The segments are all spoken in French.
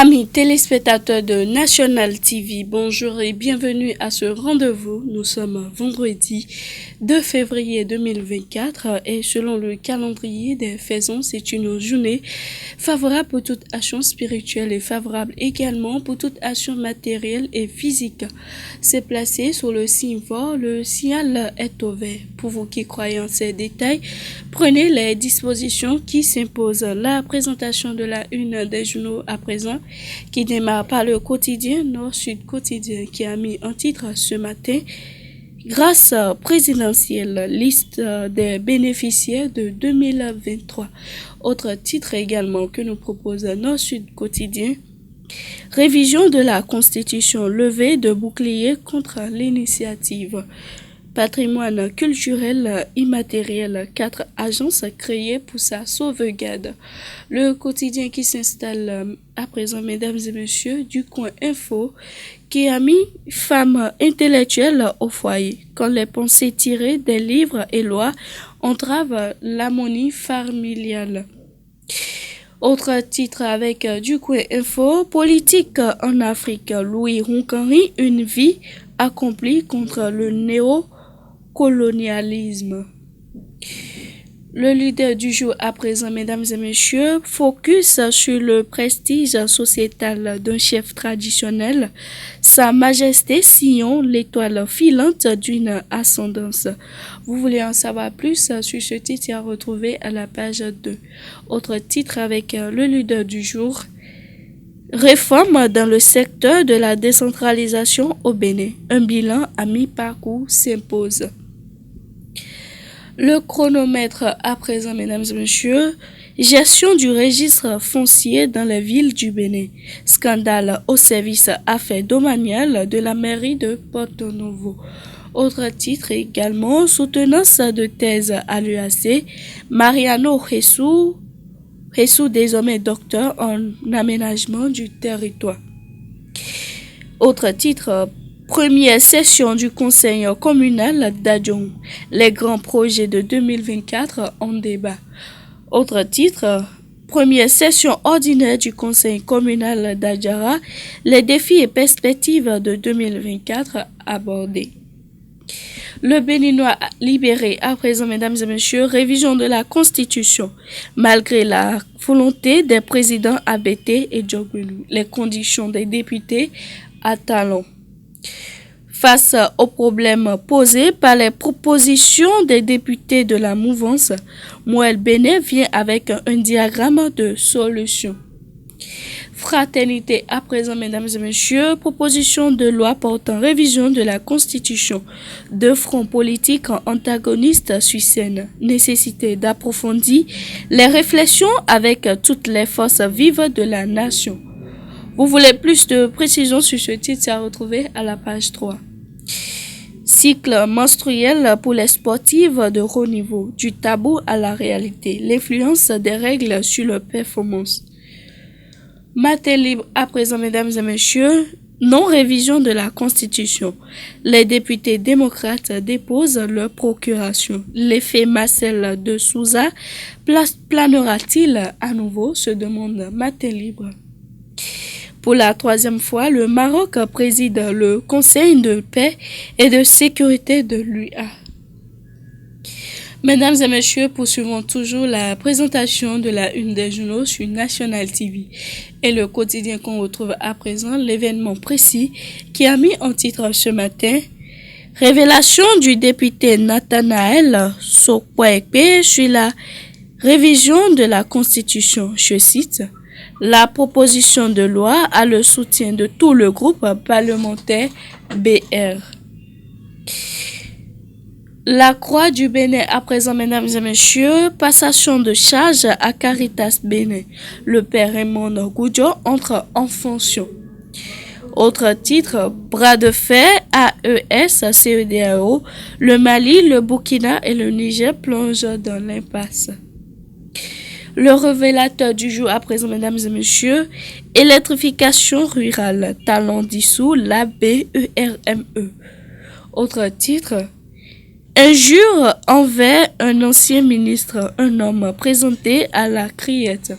Amis téléspectateurs de National TV, bonjour et bienvenue à ce rendez-vous. Nous sommes vendredi 2 février 2024 et selon le calendrier des faisans, c'est une journée favorable pour toute action spirituelle et favorable également pour toute action matérielle et physique. C'est placé sur le signe fort, le signal est au vert. Pour vous qui croyez en ces détails, prenez les dispositions qui s'imposent. La présentation de la une des journaux à présent qui démarre par le quotidien Nord-Sud Quotidien qui a mis en titre ce matin grâce présidentielle, liste des bénéficiaires de 2023. Autre titre également que nous propose Nord-Sud Quotidien, révision de la Constitution, levée de bouclier contre l'initiative. Patrimoine culturel immatériel, 4 agences créées pour sa sauvegarde. Le quotidien qui s'installe à présent, mesdames et messieurs, du coin info, qui a mis femmes intellectuelles au foyer. Quand les pensées tirées des livres et lois entravent l'harmonie familiale. Autre titre avec du coin info, politique en Afrique, Louis Ronquerie, une vie accomplie contre le néocolonialisme. Le leader du jour à présent, mesdames et messieurs, focus sur le prestige sociétal d'un chef traditionnel, Sa Majesté Sion, l'étoile filante d'une ascendance. Vous voulez en savoir plus sur ce titre à retrouver à la page 2. Autre titre avec le leader du jour, réforme dans le secteur de la décentralisation au Bénin. Un bilan à mi-parcours s'impose. Le chronomètre à présent, mesdames et messieurs, gestion du registre foncier dans les villes du Bénin. Scandale au service affaires domaniales de la mairie de Porto Novo. Autre titre également, soutenance de thèse à l'UAC, Mariano Jesus, désormais docteur en aménagement du territoire. Autre titre, première session du conseil communal d'Adjong. Les grands projets de 2024 en débat. Autre titre, première session ordinaire du conseil communal d'Adjara. Les défis et perspectives de 2024 abordés. Le Béninois libéré à présent, mesdames et messieurs, révision de la Constitution. Malgré la volonté des présidents ABT et Djokovic, les conditions des députés à talons. Face aux problèmes posés par les propositions des députés de la mouvance, Moël Bénet vient avec un diagramme de solution. Fraternité à présent, mesdames et messieurs, proposition de loi portant révision de la Constitution. Deux fronts politiques antagonistes sur scène. Nécessité d'approfondir les réflexions avec toutes les forces vives de la nation. Vous voulez plus de précisions sur ce titre à retrouver à la page 3. Cycle menstruel pour les sportives de haut niveau. Du tabou à la réalité. L'influence des règles sur leur performance. Matin libre à présent, mesdames et messieurs, non-révision de la Constitution. Les députés démocrates déposent leur procuration. L'effet Marcel de Souza planera-t-il à nouveau, se demande Matin libre. Pour la troisième fois, le Maroc préside le Conseil de paix et de sécurité de l'UA. Mesdames et messieurs, poursuivons toujours la présentation de la une des journaux sur National TV et le quotidien qu'on retrouve à présent, l'événement précis qui a mis en titre ce matin révélation du député Nathanaël Sokwekpe sur la révision de la Constitution. Je cite, la proposition de loi a le soutien de tout le groupe parlementaire BR. La Croix du Bénin à présent, mesdames et messieurs, passation de charge à Caritas Bénin. Le père Raymond Goudjo entre en fonction. Autre titre, bras de fer AES, CEDEAO. Le Mali, le Burkina et le Niger plongent dans l'impasse. Le révélateur du jour à présent, mesdames et messieurs, électrification rurale, talent dissous, la BERME. Autre titre, Injure envers un ancien ministre, un homme présenté à la criette.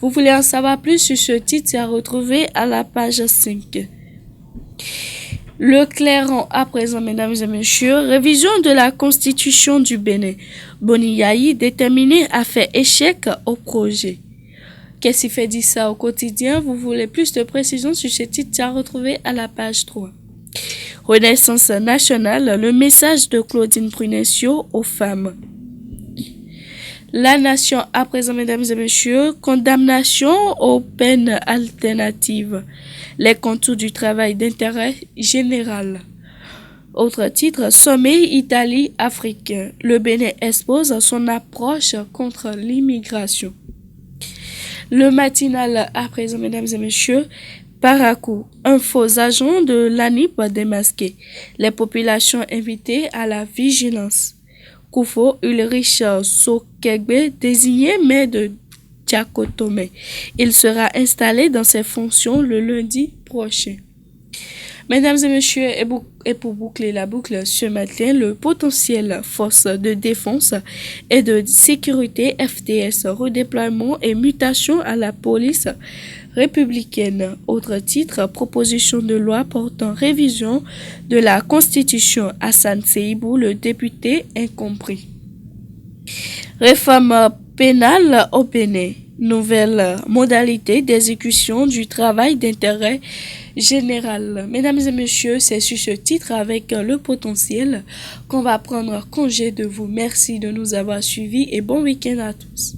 Vous voulez en savoir plus sur ce titre, c'est à retrouver à la page 5. Le clairon à présent, mesdames et messieurs, révision de la constitution du Bénin. Boni Yayi déterminé à faire échec au projet. Qu'est-ce qui fait dire ça au quotidien? Vous voulez plus de précisions sur ce titre, c'est à retrouver à la page 3. Renaissance nationale, le message de Claudine Prunescio aux femmes. La nation à présent, mesdames et messieurs, condamnation aux peines alternatives, les contours du travail d'intérêt général. Autre titre, sommet Italie-Afrique. Le Bénin expose son approche contre l'immigration. Le matinal à présent, mesdames et messieurs, Parakou, un faux agent de l'ANIP démasqué. Les populations invitées à la vigilance. Koufo Ulrich Sokegbe, désigné maire de Diakotome. Il sera installé dans ses fonctions le lundi prochain. Mesdames et messieurs, et pour boucler la boucle ce matin, le potentiel force de défense et de sécurité FTS, redéploiement et mutation à la police républicaine. Autre titre, proposition de loi portant révision de la Constitution. Hassan Seibou, le député incompris. Réforme pénale au Bénin. Nouvelle modalité d'exécution du travail d'intérêt général. Mesdames et messieurs, c'est sur ce titre avec le potentiel qu'on va prendre congé de vous. Merci de nous avoir suivis et bon week-end à tous.